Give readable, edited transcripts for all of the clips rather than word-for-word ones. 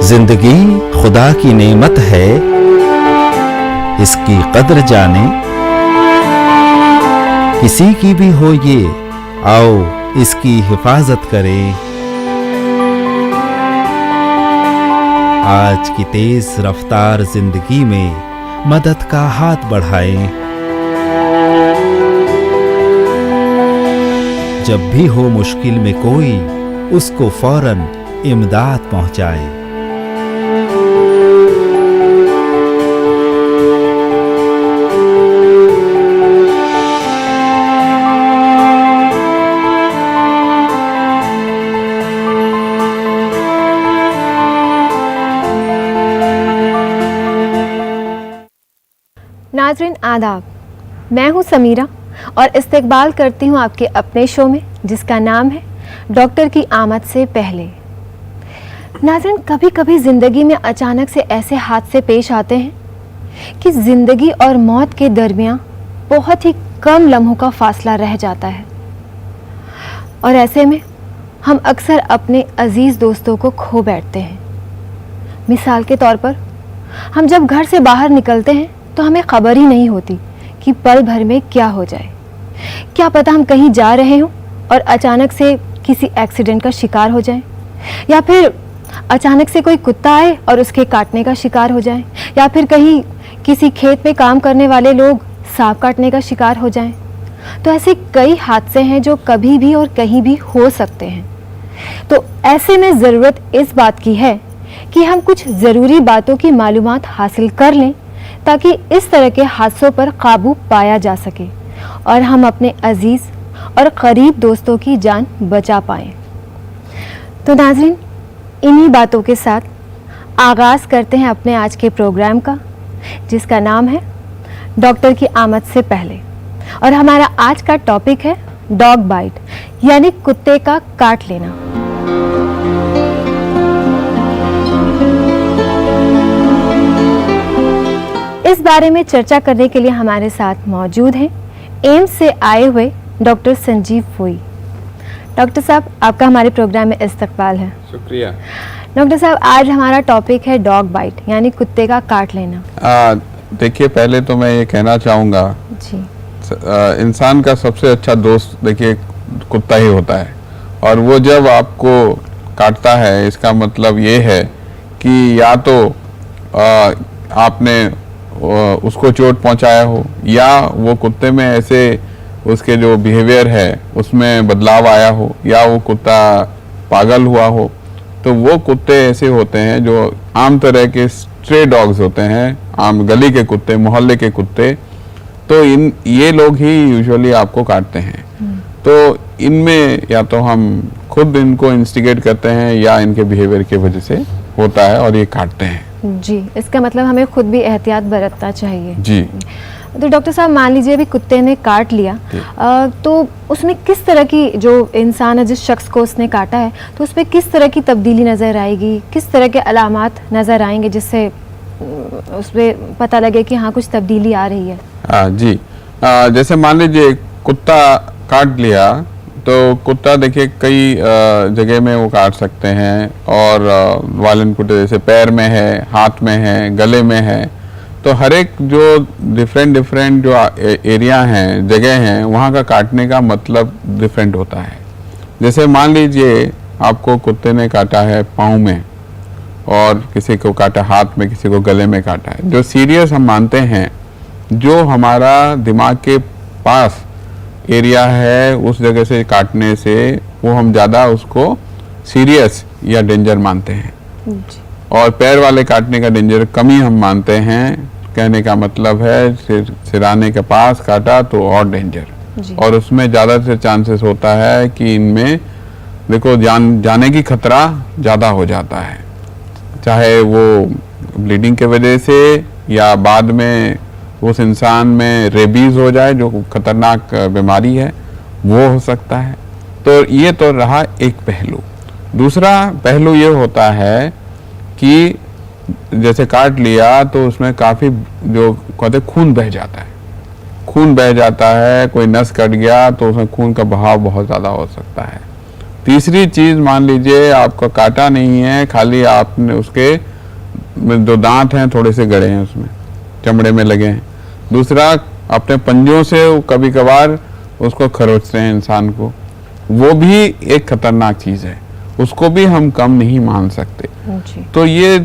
जिंदगी खुदा की नेमत है, इसकी कद्र जाने। किसी की भी हो ये, आओ इसकी हिफाजत करें। आज की तेज रफ्तार जिंदगी में मदद का हाथ बढ़ाएं। जब भी हो मुश्किल में कोई, उसको फौरन इमदाद पहुंचाएं। नाज़रीन आदाब, मैं हूं समीरा और इस्तकबाल करती हूं आपके अपने शो में जिसका नाम है डॉक्टर की आमद से पहले। नाज़रीन, कभी कभी ज़िंदगी में अचानक से ऐसे हादसे पेश आते हैं कि ज़िंदगी और मौत के दरमियान बहुत ही कम लम्हों का फासला रह जाता है और ऐसे में हम अक्सर अपने अजीज़ दोस्तों को खो बैठते हैं। मिसाल के तौर पर, हम जब घर से बाहर निकलते हैं तो हमें खबर ही नहीं होती कि पल भर में क्या हो जाए। क्या पता हम कहीं जा रहे हों और अचानक से किसी एक्सीडेंट का शिकार हो जाएं, या फिर अचानक से कोई कुत्ता आए और उसके काटने का शिकार हो जाएं, या फिर कहीं किसी खेत में काम करने वाले लोग सांप काटने का शिकार हो जाएं। तो ऐसे कई हादसे हैं जो कभी भी और कहीं भी हो सकते हैं। तो ऐसे में ज़रूरत इस बात की है कि हम कुछ ज़रूरी बातों की मालूमात हासिल कर लें ताकि इस तरह के हादसों पर काबू पाया जा सके और हम अपने अजीज़ और करीब दोस्तों की जान बचा पाएं। तो नाज़रीन, इन्हीं बातों के साथ आगाज़ करते हैं अपने आज के प्रोग्राम का, जिसका नाम है डॉक्टर की आमद से पहले। और हमारा आज का टॉपिक है डॉग बाइट, यानी कुत्ते का काट लेना। इस बारे में चर्चा करने के लिए हमारे साथ मौजूद हैं एम्स से आए हुए डॉक्टर संजीव फोई। डॉक्टर साहब, आपका हमारे प्रोग्राम में इस्तकबाल है। शुक्रिया। डॉक्टर साहब, आज हमारा टॉपिक है डॉग बाइट, यानी कुत्ते का काट लेना। देखिए, पहले तो मैं ये कहना चाहूँगा जी, इंसान का सबसे अच्छा दोस्त देखिए कुत्ता ही होता है, और वो जब आपको काटता है इसका मतलब ये है कि या तो आपने उसको चोट पहुंचाया हो, या वो कुत्ते में ऐसे उसके जो बिहेवियर है उसमें बदलाव आया हो, या वो कुत्ता पागल हुआ हो। तो वो कुत्ते ऐसे होते हैं जो आम तरह के स्ट्रे डॉग्स होते हैं, आम गली के कुत्ते, मोहल्ले के कुत्ते। तो ये लोग ही यूजुअली आपको काटते हैं। तो इनमें या तो हम खुद इनको इंस्टिगेट करते हैं या इनके बिहेवियर की वजह से होता है और ये काटते हैं। जी, इसका मतलब हमें खुद भी एहतियात बरतना चाहिए। जी। तो डॉक्टर साहब, मान लीजिए अभी कुत्ते ने काट लिया, तो उसमें किस तरह की, जो इंसान है, जिस शख्स को उसने काटा है, तो उसमें किस तरह की तब्दीली नज़र आएगी, किस तरह के अलामात नज़र आएंगे जिससे उसमें पता लगे कि हाँ कुछ तब्दीली आ रही है? जी, जैसे मान लीजिए कुत्ता काट लिया, तो कुत्ता देखिए कई जगह में वो काट सकते हैं, और वायलेंट कुत्ते जैसे पैर में है, हाथ में है, गले में है। तो हर एक जो डिफरेंट जो एरिया हैं, जगह हैं, वहाँ का काटने का मतलब डिफरेंट होता है। जैसे मान लीजिए आपको कुत्ते ने काटा है पाँव में, और किसी को काटा हाथ में, किसी को गले में काटा है। जो सीरियस हम मानते हैं, जो हमारा दिमाग के पास एरिया है, उस जगह से काटने से वो हम ज़्यादा उसको सीरियस या डेंजर मानते हैं, और पैर वाले काटने का डेंजर कम ही हम मानते हैं। कहने का मतलब है सिराने के पास काटा तो और डेंजर, और उसमें ज़्यादा से चांसेस होता है कि इनमें देखो जाने की खतरा ज़्यादा हो जाता है, चाहे वो ब्लीडिंग के वजह से या बाद में उस इंसान में रेबीज हो जाए, जो खतरनाक बीमारी है, वो हो सकता है। तो ये तो रहा एक पहलू। दूसरा पहलू ये होता है कि जैसे काट लिया तो उसमें काफ़ी जो कहते खून बह जाता है, खून बह जाता है। कोई नस कट गया तो उसमें खून का बहाव बहुत ज़्यादा हो सकता है। तीसरी चीज मान लीजिए आपका काटा नहीं है, खाली आपने उसके जो दांत हैं थोड़े से गड़े हैं, उसमें चमड़े में लगे हैं। दूसरा, अपने पंजों से कभी कभार उसको खरोचते हैं इंसान को, वो भी एक खतरनाक चीज है, उसको भी हम कम नहीं मान सकते। तो ये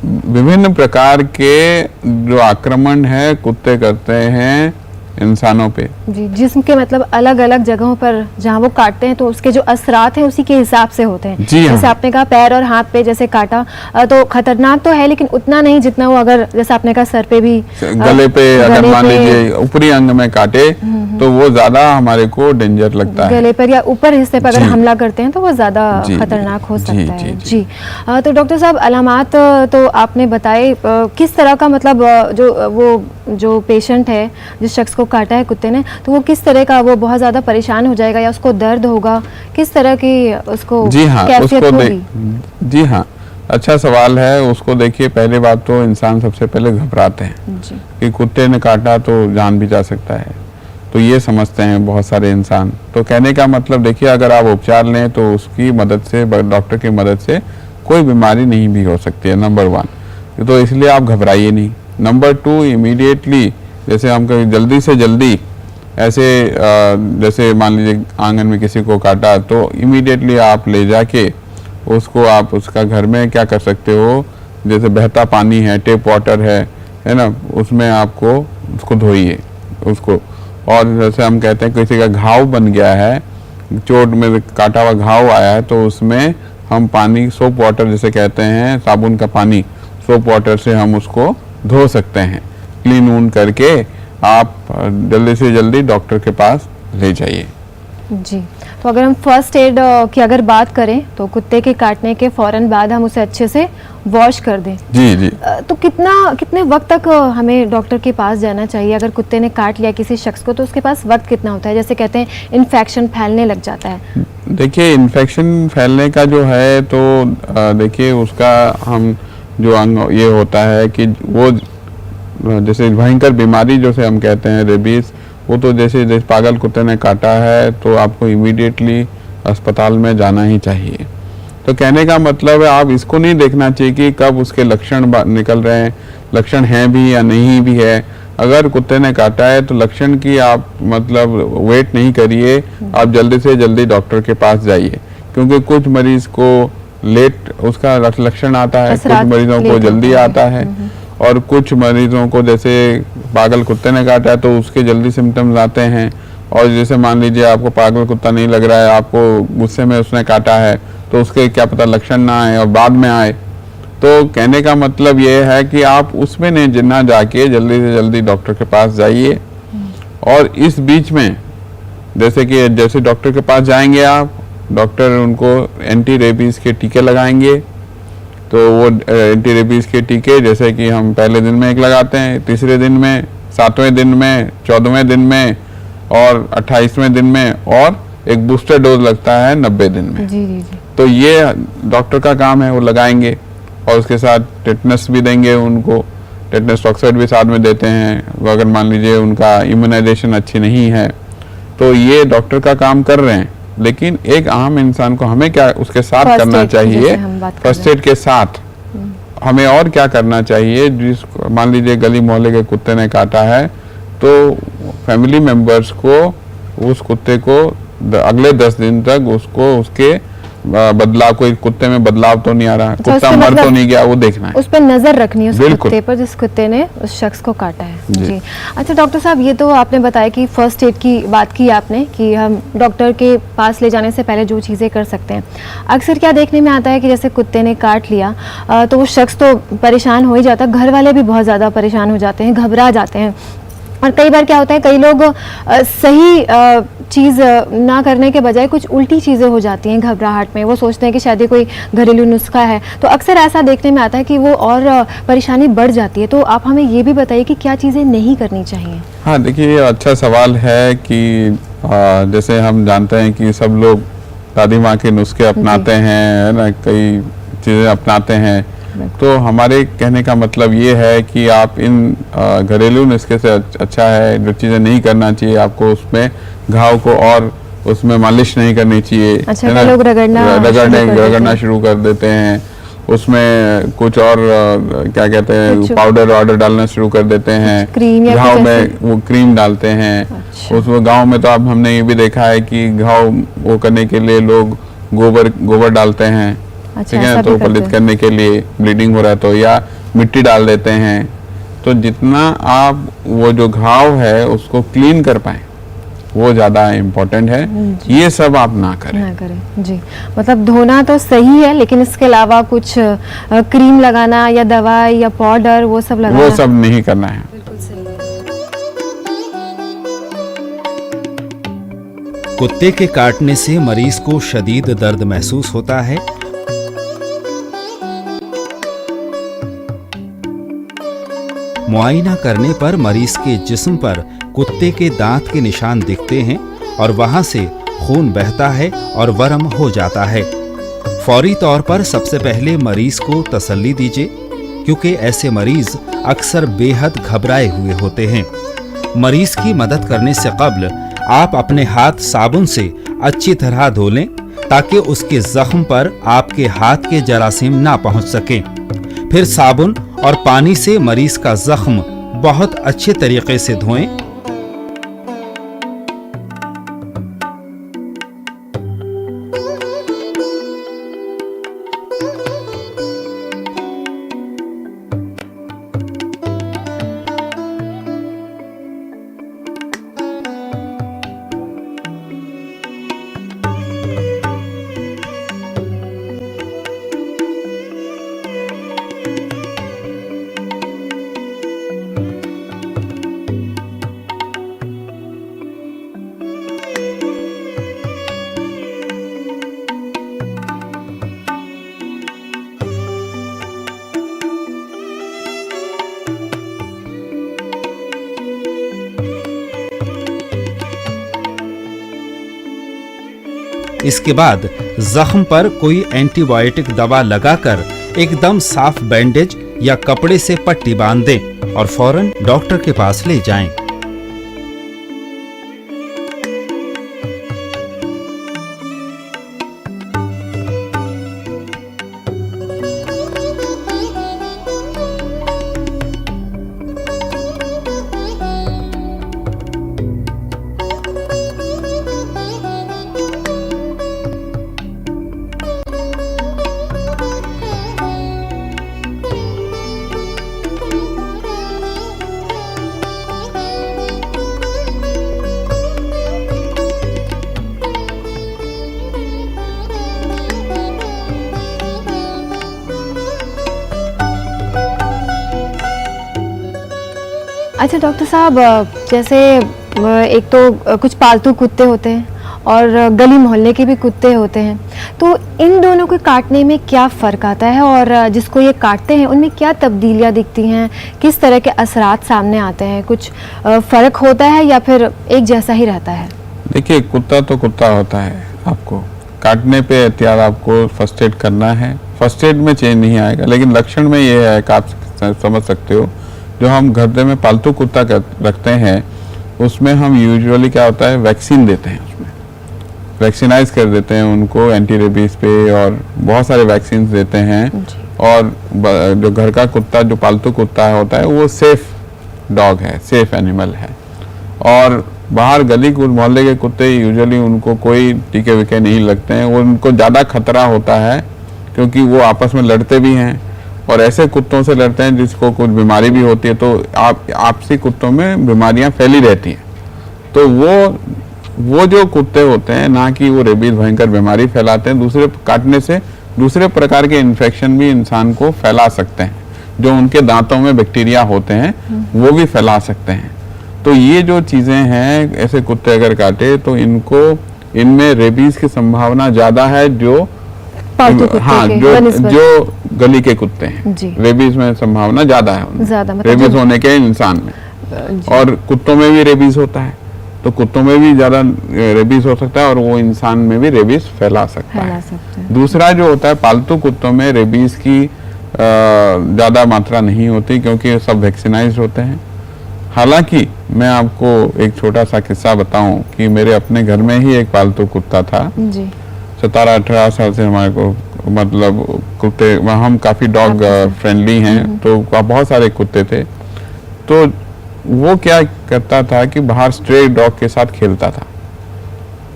विभिन्न प्रकार के जो आक्रमण है कुत्ते करते हैं इंसानों पे जी, जिस्म के मतलब अलग अलग जगहों पर जहाँ वो काटते हैं तो उसके जो असरात हैं उसी के हिसाब से होते हैं। जी हाँ। जैसे आपने कहा पैर और हाथ पे जैसे काटा तो खतरनाक तो है, लेकिन उतना नहीं जितना वो अगर जैसे आपने कहा सर पे भी, गले पे अगर मान लीजिए ऊपरी अंग में काटे तो वो ज्यादा हमारे को डेंजर लगता है। गले पर या ऊपर हिस्से पर अगर जी। हमला करते हैं तो वो ज्यादा जी, खतरनाक हो जी, सकता है। जी। जी तो डॉक्टर साहब, अलामात तो आपने बताए, किस तरह का मतलब जो पेशेंट है, जिस शख्स को काटा है कुत्ते ने, तो वो किस तरह का, वो बहुत ज़्यादा परेशान हो जाएगा या उसको दर्द होगा, किस तरह की उसको जी हाँ, कैफियत उसको होगी? जी हाँ, अच्छा सवाल है। उसको देखिए, पहली बात तो इंसान सबसे पहले घबराते हैं जी। कि कुत्ते ने काटा तो जान भी जा सकता है, तो ये समझते हैं बहुत सारे इंसान। तो कहने का मतलब देखिए, अगर आप उपचार लें तो उसकी मदद से, डॉक्टर की मदद से कोई बीमारी नहीं भी हो सकती है, नंबर 1। तो इसलिए आप घबराइए नहीं। नंबर 2, इमीडिएटली जैसे हम कहीं जल्दी से जल्दी ऐसे जैसे मान लीजिए आंगन में किसी को काटा तो इमीडिएटली आप ले जाके उसको, आप उसका घर में क्या कर सकते हो, जैसे बहता पानी है, टेप वाटर है ना, उसमें आपको उसको धोइए उसको। और जैसे हम कहते हैं किसी का घाव बन गया है, चोट में काटा हुआ घाव आया है, तो उसमें हम पानी, सोप वाटर जैसे कहते हैं, साबुन का पानी, सोप वाटर से हम उसको धो सकते हैं। क्लीन ऊन करके आप जल्दी से जल्दी डॉक्टर के पास ले जाइए। जी, तो अगर हम फर्स्ट एड की अगर बात करें तो कुत्ते के काटने के फौरन बाद हम उसे अच्छे से वॉश कर दें। जी जी। तो कितने वक्त तक हमें डॉक्टर के पास जाना चाहिए? अगर कुत्ते ने काट लिया किसी शख्स को तो उसके पास वक्त कितना होता है? जैसे कहते हैं इन्फेक्शन फैलने लग जाता है। देखिए, इन्फेक्शन फैलने का जो है तो देखिए उसका हम जो अंग ये होता है कि वो जैसे भयंकर बीमारी जैसे हम कहते हैं रेबीज, वो तो जैसे पागल कुत्ते ने काटा है तो आपको इमीडिएटली अस्पताल में जाना ही चाहिए। तो कहने का मतलब है, आप इसको नहीं देखना चाहिए कि कब उसके लक्षण निकल रहे हैं, लक्षण हैं भी या नहीं भी है। अगर कुत्ते ने काटा है तो लक्षण की आप मतलब वेट नहीं करिए, आप जल्दी से जल्दी डॉक्टर के पास जाइए, क्योंकि कुछ मरीज को लेट उसका लक्षण आता है, कुछ मरीजों को जल्दी आता है, और कुछ मरीजों को जैसे पागल कुत्ते ने काटा है तो उसके जल्दी सिम्टम्स आते हैं। और जैसे मान लीजिए आपको पागल कुत्ता नहीं लग रहा है, आपको गुस्से में उसने काटा है, तो उसके क्या पता लक्षण ना आए और बाद में आए। तो कहने का मतलब ये है कि आप उसमें नहीं ना जाके जल्दी से जल्दी डॉक्टर के पास जाइए। और इस बीच में जैसे डॉक्टर के पास जाएंगे आप, डॉक्टर उनको एंटी रेबीज के टीके लगाएंगे। तो वो एंटी रेबीज के टीके जैसे कि हम पहले दिन में एक लगाते हैं, तीसरे दिन में, 7वें दिन में, 14वें दिन में और 28वें दिन में, और एक बूस्टर डोज लगता है 90 दिन में। जी जी जी। तो ये डॉक्टर का काम है, वो लगाएंगे। और उसके साथ टेटनस भी देंगे उनको, टेटनस टॉक्साइड भी साथ में देते हैं अगर मान लीजिए उनका इम्यूनाइजेशन अच्छी नहीं है। तो ये डॉक्टर का काम कर रहे हैं, लेकिन एक आम इंसान को हमें क्या उसके साथ करना चाहिए, फर्स्ट एड के साथ हमें और क्या करना चाहिए। जिस मान लीजिए गली मोहल्ले के कुत्ते ने काटा है तो फैमिली मेंबर्स को उस कुत्ते को अगले 10 दिन तक उसको उसके बदलाव, कोई कुत्ते में बदलाव तो नहीं आ रहा, कुत्ता मर तो नहीं गया, वो देखना है, उस पर नजर रखनी है, उस बिल्कुल। कुत्ते पर जिस कुत्ते ने उस शख्स को काटा है। जी। जी। अच्छा डॉक्टर साहब, ये तो आपने बताया कि फर्स्ट एड की बात की आपने कि हम डॉक्टर के पास ले जाने से पहले जो चीज़ें कर सकते हैं। अक्सर क्या देखने में आता है कि जैसे कुत्ते ने काट लिया तो वो शख्स तो परेशान हो ही जाता है, घर वाले भी बहुत ज़्यादा परेशान हो जाते हैं, घबरा जाते हैं। और कई बार क्या होता है, कई लोग सही चीज़ ना करने के बजाय कुछ उल्टी चीज़ें हो जाती हैं घबराहट में, वो सोचते हैं कि शायद ये कोई घरेलू नुस्खा है, तो अक्सर ऐसा देखने में आता है कि वो और परेशानी बढ़ जाती है। तो आप हमें ये भी बताइए कि क्या चीज़ें नहीं करनी चाहिए। हाँ देखिए, ये अच्छा सवाल है कि जैसे हम जानते हैं कि सब लोग दादी माँ के नुस्खे अपनाते हैं, है ना, कई चीज़ें अपनाते हैं। तो हमारे कहने का मतलब ये है कि आप इन घरेलू नुस्खे से अच्छा है जो चीज़ें नहीं करना चाहिए, आपको उसमें घाव को और उसमें मालिश नहीं करनी चाहिए। अच्छा, है ना? लोग रगड़ना शुरू कर देते हैं। उसमें कुछ और क्या कहते हैं, पाउडर डालना शुरू कर देते हैं। क्रीम या घाव कुछ में ऐसे? वो क्रीम डालते हैं। अच्छा। उसमें गांव में तो अब हमने ये भी देखा है कि घाव वो करने के लिए लोग गोबर डालते हैं। अच्छा, ठीक है, ऐसा तो भी करते पलित हैं। करने के लिए, ब्लीडिंग हो रहा है तो, या मिट्टी डाल देते हैं। तो जितना आप वो जो घाव है उसको क्लीन कर पाए वो ज़्यादा इम्पोर्टेंट है। ये सब आप ना करें। ना करें जी। मतलब धोना तो सही है, लेकिन इसके अलावा कुछ क्रीम लगाना या दवाई या पाउडर वो सब लगाना, वो सब नहीं करना है। कुत्ते के काटने से मरीज को शदीद दर्द महसूस होता है। मुआयना करने पर मरीज के जिस्म पर कुत्ते के दांत के निशान दिखते हैं और वहां से खून बहता है और वर्म हो जाता है। फौरी तौर पर सबसे पहले मरीज को तसल्ली दीजिए, क्योंकि ऐसे मरीज अक्सर बेहद घबराए हुए होते हैं। मरीज की मदद करने से कब्ल आप अपने हाथ साबुन से अच्छी तरह धो लें, ताकि उसके जख्म पर आपके हाथ के जरासीम ना पहुंच सकें। फिर साबुन और पानी से मरीज का जख्म बहुत अच्छे तरीके से धोएं। इसके बाद जख्म पर कोई एंटीबायोटिक दवा लगाकर एकदम साफ बैंडेज या कपड़े से पट्टी बांध दें और फौरन डॉक्टर के पास ले जाएं। अच्छा डॉक्टर साहब, जैसे एक तो कुछ पालतू कुत्ते होते हैं और गली मोहल्ले के भी कुत्ते होते हैं, तो इन दोनों को काटने में क्या फ़र्क आता है और जिसको ये काटते हैं उनमें क्या तब्दीलियां दिखती हैं, किस तरह के असरात सामने आते हैं? कुछ फ़र्क होता है या फिर एक जैसा ही रहता है? देखिए, कुत्ता तो कुत्ता होता है। आपको काटने पे एहतियात आपको फर्स्ट एड करना है। फर्स्ट एड में चेंज नहीं आएगा, लेकिन लक्षण में ये है कि आप समझ सकते हो, जो हम घर में पालतू कुत्ता रखते हैं उसमें हम यूजुअली क्या होता है, वैक्सीन देते हैं। उसमें वैक्सीनाइज कर देते हैं उनको, एंटी रेबीज पे और बहुत सारे वैक्सीन देते हैं। और जो घर का कुत्ता, जो पालतू कुत्ता होता है, वो सेफ डॉग है, सेफ एनिमल है। और बाहर गली मोहल्ले के कुत्ते यूजुअली उनको कोई टीके वीके नहीं लगते हैं। वो उनको ज़्यादा खतरा होता है क्योंकि वो आपस में लड़ते भी हैं और ऐसे कुत्तों से लड़ते हैं जिसको कुछ बीमारी भी होती है, तो आपसी कुत्तों में बीमारियां फैली रहती हैं। तो वो जो कुत्ते होते हैं, ना कि वो रेबीज भयंकर बीमारी फैलाते हैं, दूसरे काटने से दूसरे प्रकार के इन्फेक्शन भी इंसान को फैला सकते हैं। जो उनके दांतों में बैक्टीरिया होते हैं वो भी फैला सकते हैं। तो ये जो चीज़ें हैं, ऐसे कुत्ते अगर काटे तो इनमें रेबीज की संभावना ज़्यादा है जो हाँ जो गली के कुत्ते हैं, रेबीज में संभावना ज्यादा है, मतलब रेबीज होने के इंसान में। और कुत्तों में भी रेबीज होता है, तो कुत्तों में भी ज्यादा रेबीज हो सकता है और वो इंसान में भी रेबीज फैला सकता है। दूसरा जो होता है, पालतू कुत्तों में रेबीज की ज्यादा मात्रा नहीं होती क्योंकि सब वैक्सीनाइज होते हैं। हालांकि मैं आपको एक छोटा सा किस्सा बताऊं कि मेरे अपने घर में ही एक पालतू कुत्ता था। जी 17-18 साल से हमारे को मतलब कुत्ते, हम काफ़ी डॉग फ्रेंडली हैं, तो बहुत सारे कुत्ते थे। तो वो क्या करता था कि बाहर स्ट्रे डॉग के साथ खेलता था।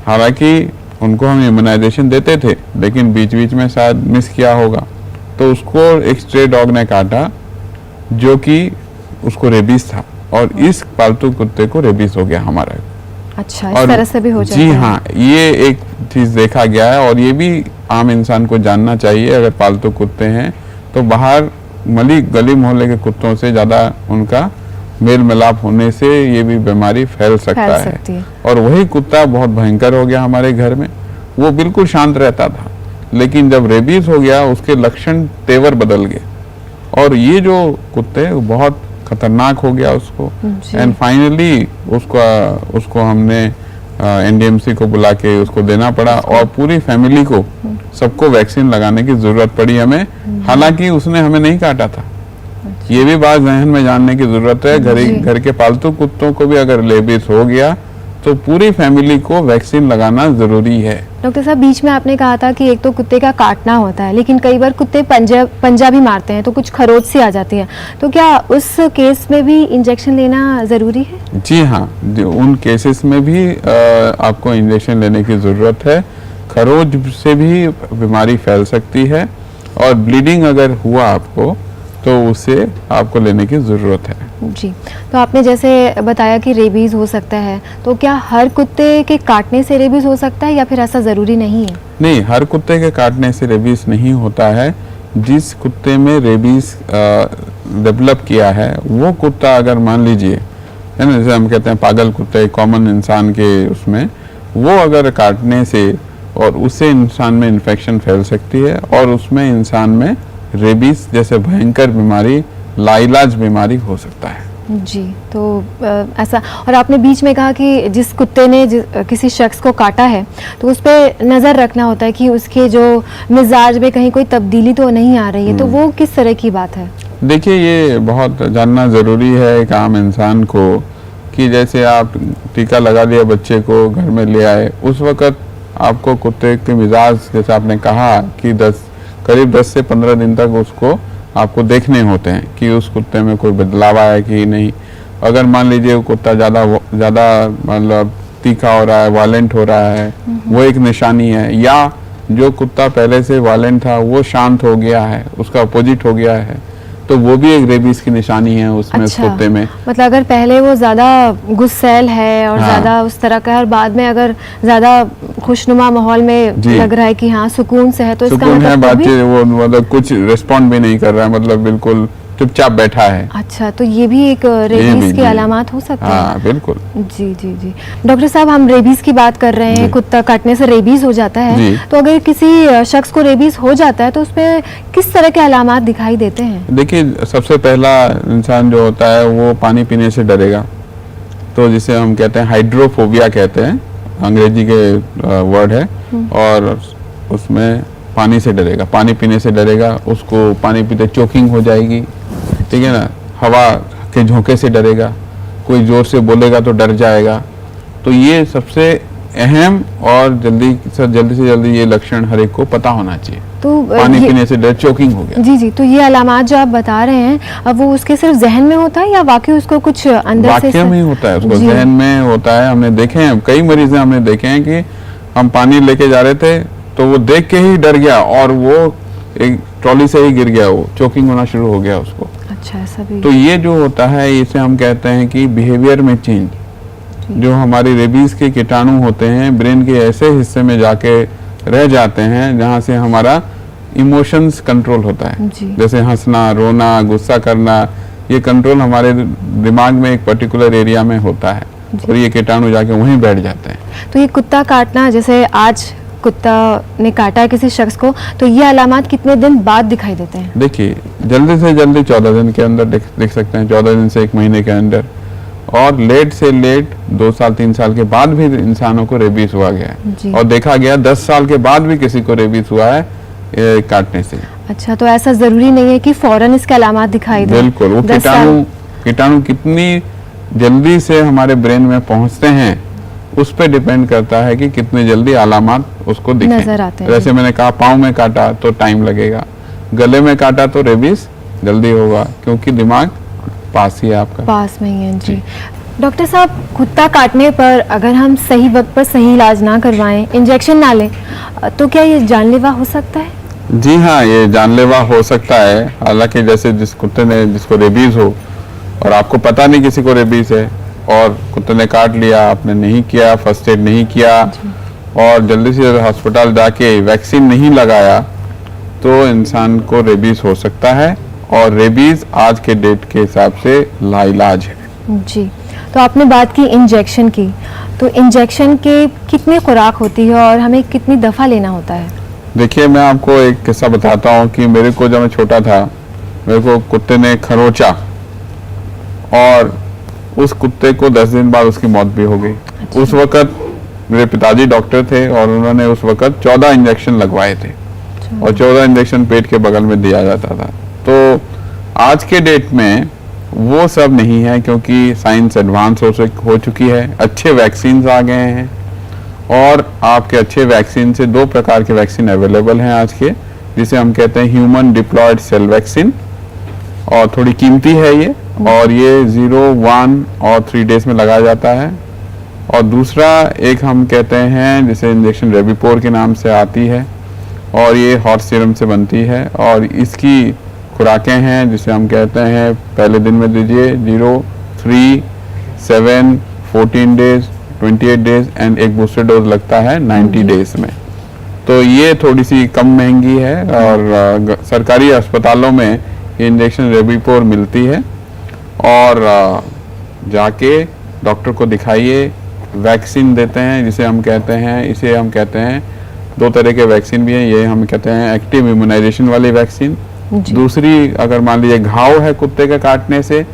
हालांकि उनको हम इम्यूनाइजेशन देते थे, लेकिन बीच बीच में शायद मिस किया होगा, तो उसको एक स्ट्रे डॉग ने काटा जो कि उसको रेबीज था, और इस पालतू कुत्ते को रेबीज हो गया हमारा। अच्छा, इस तरह से भी हो जाता जी है। हाँ, ये एक चीज देखा गया है, और ये भी आम इंसान को जानना चाहिए। अगर पालतू कुत्ते हैं तो बाहर गली मोहल्ले के कुत्तों से ज्यादा उनका मेल मिलाप होने से ये भी बीमारी फैल सकता है। और वही कुत्ता बहुत भयंकर हो गया हमारे घर में। वो बिल्कुल शांत रहता था, लेकिन जब रेबीज हो गया उसके लक्षण तेवर बदल गए, और ये जो कुत्ते वो बहुत खतरनाक हो गया उसको। एंड फाइनली उसको हमने एनडीएमसी को बुला के उसको देना पड़ा, और पूरी फैमिली को सबको वैक्सीन लगाने की जरूरत पड़ी हमें। हालांकि उसने हमें नहीं काटा था। ये भी बात जहन में जानने की जरूरत है। घर के पालतू कुत्तों को भी अगर रेबीज हो गया तो पूरी फैमिली को वैक्सीन लगाना जरूरी है। डॉक्टर साहब, बीच में आपने कहा था कि एक तो कुत्ते का काटना होता है, लेकिन कई बार कुत्ते पंजा भी मारते हैं, तो कुछ खरोच सी आ जाती है, तो क्या उस केस में भी इंजेक्शन लेना जरूरी है? जी हाँ, उन केसेस में भी आपको इंजेक्शन लेने की जरूरत है। खरोच से भी बीमारी फैल सकती है, और ब्लीडिंग अगर हुआ आपको तो उसे आपको लेने की ज़रूरत है। जी, तो आपने जैसे बताया कि रेबीज़ हो सकता है, तो क्या हर कुत्ते के काटने से रेबीज़ हो सकता है, या फिर ऐसा ज़रूरी नहीं है? नहीं, हर कुत्ते के काटने से रेबीज़ नहीं होता है। जिस कुत्ते में रेबीज़ डेवलप किया है वो कुत्ता, अगर मान लीजिए, है ना, जैसे हम कहते हैं पागल कुत्ते, कॉमन इंसान के उसमें, वो अगर काटने से और उससे इंसान में इन्फेक्शन फैल सकती है, और उसमें इंसान में रेबीज जैसे भयंकर बीमारी, लाइलाज बीमारी हो सकता है। जी, तो ऐसा। और आपने बीच में कहा कि जिस कुत्ते ने किसी शख्स को काटा है, तो उस पर नज़र रखना होता है कि उसके जो मिजाज में कहीं कोई तब्दीली तो नहीं आ रही है, तो वो किस तरह की बात है? देखिए, ये बहुत जानना ज़रूरी है एक आम इंसान को, कि जैसे आप टीका लगा लिया बच्चे को, घर में ले आए, उस वक़्त आपको कुत्ते के मिजाज, जैसे आपने कहा कि करीब 10 से 15 दिन तक उसको आपको देखने होते हैं कि उस कुत्ते में कोई बदलाव आया कि नहीं। अगर मान लीजिए वो कुत्ता ज़्यादा मतलब तीखा हो रहा है, वायलेंट हो रहा है, वो एक निशानी है। या जो कुत्ता पहले से वायलेंट था वो शांत हो गया है, उसका अपोजिट हो गया है, तो वो भी एक रेबीज की निशानी है उसमें। अच्छा, उस कुत्ते में मतलब अगर पहले वो ज्यादा गुस्सैल है और ज्यादा उस तरह का है, और बाद में अगर ज्यादा खुशनुमा माहौल में लग रहा है कि हाँ सुकून से है, तो इसका सुकून है, मतलब बातचीत, वो मतलब कुछ रिस्पॉन्ड भी नहीं कर रहा है, मतलब बिल्कुल चुपचाप बैठा है। अच्छा, तो ये भी एक रेबीज की अलामत हो सकती है। हाँ, बिल्कुल। जी जी जी। डॉक्टर साहब, हम रेबीज की बात कर रहे हैं, कुत्ता काटने से रेबीज हो जाता है, तो अगर किसी शख्स को रेबीज हो जाता है तो उसमें किस तरह के अलामात दिखाई देते हैं? देखिए, सबसे पहला इंसान जो होता है वो पानी पीने से डरेगा, तो जिसे हम कहते हैं हाइड्रोफोबिया कहते हैं, अंग्रेजी के वर्ड है, और उसमें पानी से डरेगा, पानी पीने से डरेगा, उसको पानी पीते चोकिंग हो जाएगी, ठीक है ना, हवा के झोंके से डरेगा, कोई जोर से बोलेगा तो डर जाएगा। तो ये सबसे अहम और जल्दी से जल्दी ये लक्षण हर एक को पता होना चाहिए। तो पानी पीने से डर, चोकिंग हो गया। जी जी, तो ये अलामात जो आप बता रहे हैं, अब वो उसके सिर्फ जहन में होता है या वाकई उसको कुछ अंदर से? वाकई में होता है, उसको जहन में होता है। हमने देखे हैं, कई मरीज हमने देखे हैं कि हम पानी लेके जा रहे थे तो वो देख के ही डर गया, और वो एक ट्रॉली से ही गिर गया, वो चोकिंग होना शुरू हो गया उसको। अच्छा, ऐसा भी? तो ये जो होता है, इसे हम कहते हैं कि बिहेवियर में चेंज। जो हमारी रेबीज के कीटाणु होते हैं ब्रेन के ऐसे हिस्से में जाके रह जाते हैं जहाँ से हमारा इमोशंस कंट्रोल होता है, जैसे हंसना, रोना, गुस्सा करना, ये कंट्रोल हमारे दिमाग में एक पर्टिकुलर एरिया में होता है, और ये कीटाणु जाके वहीं बैठ जाते हैं। तो ये कुत्ता काटना, जैसे आज कुत्ता ने काटा है किसी शख्स को, तो ये अलामात कितने दिन बाद दिखाई देते हैं? देखिए, जल्दी से जल्दी 14 दिन के अंदर देख सकते हैं, 14 दिन से 1 महीने के अंदर, और लेट से लेट 2 साल 3 साल के बाद भी इंसानों को रेबीज हुआ गया है, और देखा गया 10 साल के बाद भी किसी को रेबीज हुआ है काटने से। अच्छा, तो ऐसा जरूरी नहीं है कि फौरन इसके अलामात दिखाई दे? बिल्कुल, वो कीटाणु कितनी जल्दी से हमारे ब्रेन में पहुंचते हैं, उस पे डिपेंड करता है कि कितने जल्दी अलामात उसको दिखें। नजर आते हैं। जैसे मैंने कहा, पाँव में काटा तो टाइम लगेगा, गले में काटा तो रेबीज जल्दी होगा, क्योंकि दिमाग पास ही है आपका। पास में ही है जी। डॉक्टर साहब, कुत्ता काटने पर अगर हम सही वक्त पर सही इलाज ना करवाएं, इंजेक्शन ना लें, तो क्या ये जानलेवा हो सकता है? जी हाँ, ये जानलेवा हो सकता है। हालांकि जैसे जिस कुत्ते ने, जिसको रेबीज हो और आपको पता नहीं किसी को रेबीज है, और कुत्ते ने काट लिया, आपने नहीं किया, फर्स्ट एड नहीं किया और जल्दी से हॉस्पिटल जाके वैक्सीन नहीं लगाया, तो इंसान को रेबीज हो सकता है। और रेबीज आज के डेट के हिसाब से लाइलाज है। जी, तो आपने बात की इंजेक्शन की, तो इंजेक्शन के कितनी खुराक होती है और हमें कितनी दफ़ा लेना होता है? देखिए, मैं आपको एक किस्सा बताता हूँ कि मेरे को जब मैं छोटा था, मेरे को कुत्ते ने खरोचा और उस कुत्ते को 10 दिन बाद उसकी मौत भी हो गई। अच्छा। उस वक्त मेरे पिताजी डॉक्टर थे और उन्होंने उस वक्त 14 इंजेक्शन लगवाए थे और 14 इंजेक्शन पेट के बगल में दिया जाता था। तो आज के डेट में वो सब नहीं है, क्योंकि साइंस एडवांस हो चुकी है, अच्छे वैक्सीन आ गए हैं और आपके अच्छे वैक्सीन से 2 प्रकार के वैक्सीन अवेलेबल हैं आज के, जिसे हम कहते हैं ह्यूमन डिप्लॉयड सेल वैक्सीन, और थोड़ी कीमती है ये, और ये 0, 1 और 3 डेज में लगाया जाता है। और दूसरा एक हम कहते हैं जिसे इंजेक्शन रेबीपोर के नाम से आती है, और ये हॉर्स सीरम से बनती है, और इसकी खुराकें हैं जिसे हम कहते हैं पहले दिन में दीजिए 0, 3, 7, 14 डेज, 28 डेज एंड एक बूस्टर डोज लगता है 90 डेज में। तो ये थोड़ी सी कम महंगी है और सरकारी अस्पतालों में ये इंजेक्शन रेबीपोर मिलती है, और जाके डॉक्टर को दिखाइए, वैक्सीन देते हैं जिसे हम कहते हैं, इसे हम कहते हैं 2 तरह के वैक्सीन भी हैं, ये हम कहते हैं एक्टिव इम्यूनाइजेशन वाली वैक्सीन। दूसरी, अगर मान लीजिए घाव है कुत्ते के काटने से,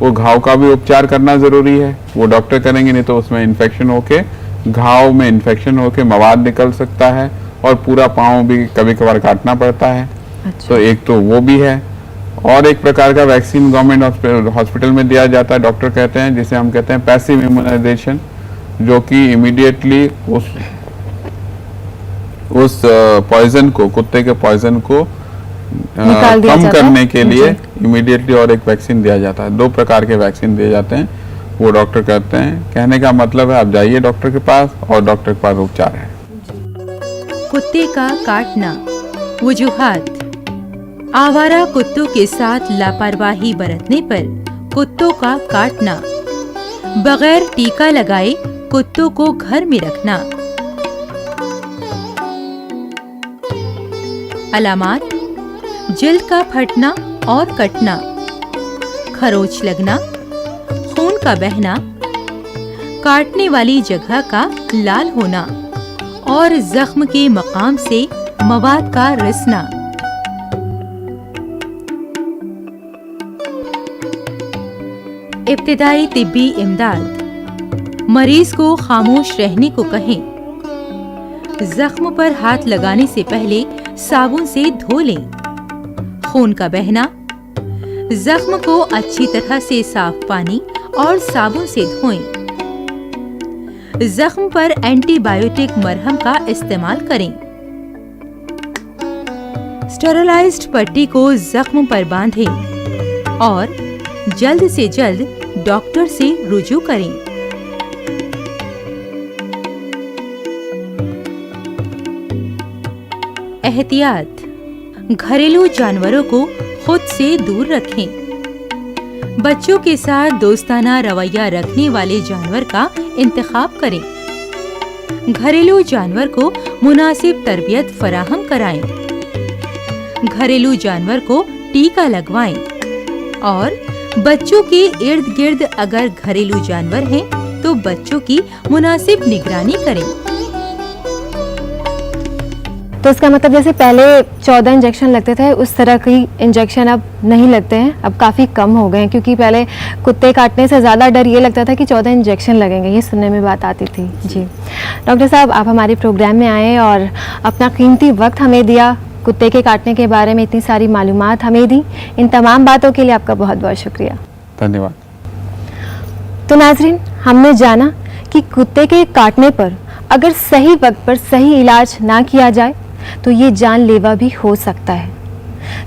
वो घाव का भी उपचार करना जरूरी है, वो डॉक्टर करेंगे, नहीं तो उसमें इन्फेक्शन होके, घाव में इन्फेक्शन होके मवाद निकल सकता है और पूरा पाँव भी कभी कभार काटना पड़ता है। अच्छा। तो एक तो वो भी है, और एक प्रकार का वैक्सीन गवर्नमेंट हॉस्पिटल में दिया जाता है, डॉक्टर कहते हैं, जिसे हम कहते हैं पैसिव इम्यूनाइजेशन, जो कि इमीडिएटली उस पॉइजन को, कुत्ते के पॉइजन को कम करने के लिए इमीडिएटली और एक वैक्सीन दिया जाता है। 2 प्रकार के वैक्सीन दिए जाते हैं, वो डॉक्टर कहते हैं। कहने का मतलब है आप जाइए डॉक्टर के पास और डॉक्टर के पास उपचार है। कुत्ते का काटना, वजूहात। आवारा कुत्तों के साथ लापरवाही बरतने पर कुत्तों का काटना, बगैर टीका लगाए कुत्तों को घर में रखना। अलामात: जल्द का फटना और कटना, खरोच लगना, खून का बहना, काटने वाली जगह का लाल होना और जख्म के मकाम से मवाद का रिसना। इब्तिदाई तिब्बी इमदाद: मरीज को खामोश रहने को कहें। जख्म पर हाथ लगाने से पहले साबुन से धो लें। खून का बहना: जख्म को अच्छी तरह से साफ पानी और साबुन से धोएं। जख्म पर एंटीबायोटिक मरहम का इस्तेमाल करें। स्टेरिलाइज्ड पट्टी को जख्म पर बांधें और जल्द से जल्द डॉक्टर से रुजू करें। एहतियात: घरेलू जानवरों को खुद से दूर रखें। बच्चों के साथ दोस्ताना रवैया रखने वाले जानवर का इंतखाब करें। घरेलू जानवर को मुनासिब तरबियत फराहम कराएं। घरेलू जानवर को टीका लगवाएं और बच्चों के इर्द गिर्द अगर घरेलू जानवर हैं तो बच्चों की मुनासिब निगरानी करें। तो इसका मतलब जैसे पहले 14 इंजेक्शन लगते थे, उस तरह की इंजेक्शन अब नहीं लगते हैं, अब काफ़ी कम हो गए हैं, क्योंकि पहले कुत्ते काटने से ज़्यादा डर ये लगता था कि 14 इंजेक्शन लगेंगे, ये सुनने में बात आती थी। जी डॉक्टर साहब, आप हमारे प्रोग्राम में आए और अपना कीमती वक्त हमें दिया, कुत्ते के काटने के बारे में इतनी सारी मालूमात हमें दी। इन तमाम बातों के लिए आपका बहुत बहुत शुक्रिया। धन्यवाद। तो नाजरीन, हमने जाना कि कुत्ते के काटने पर अगर सही वक्त पर सही इलाज ना किया जाए तो ये जानलेवा भी हो सकता है।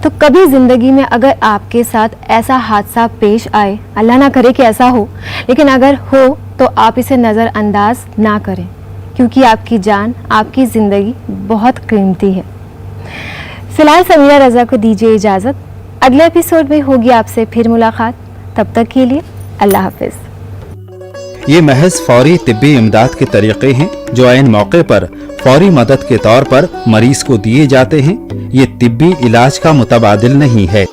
तो कभी ज़िंदगी में अगर आपके साथ ऐसा हादसा पेश आए, अल्लाह ना करे कि ऐसा हो, लेकिन अगर हो तो आप इसे नज़रअंदाज ना करें, क्योंकि आपकी जान, आपकी ज़िंदगी बहुत कीमती है। फिलहाल समीरा रज़ा को दीजिए इजाज़त। अगले एपिसोड में होगी आपसे फिर मुलाकात। तब तक के लिए अल्लाह हाफिज़। ये महज फौरी तिब्बी इमदाद के तरीक़े हैं जो ऐन मौके पर फौरी मदद के तौर पर मरीज को दिए जाते हैं। ये तिब्बी इलाज का मुतबादिल नहीं है।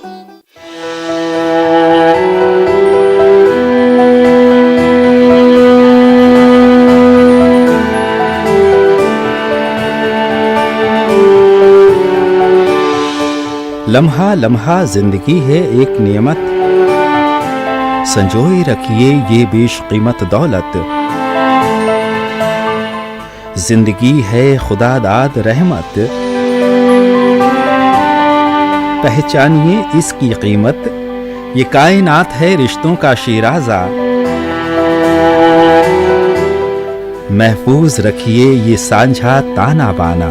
लम्हा लम्हा जिंदगी है एक नियमत, संजोए रखिए ये बेशकीमत दौलत। जिंदगी है खुदादाद रहमत, पहचानिए इसकी कीमत। ये कायनात है रिश्तों का शीराजा, महफूज रखिए ये सांझा ताना बाना।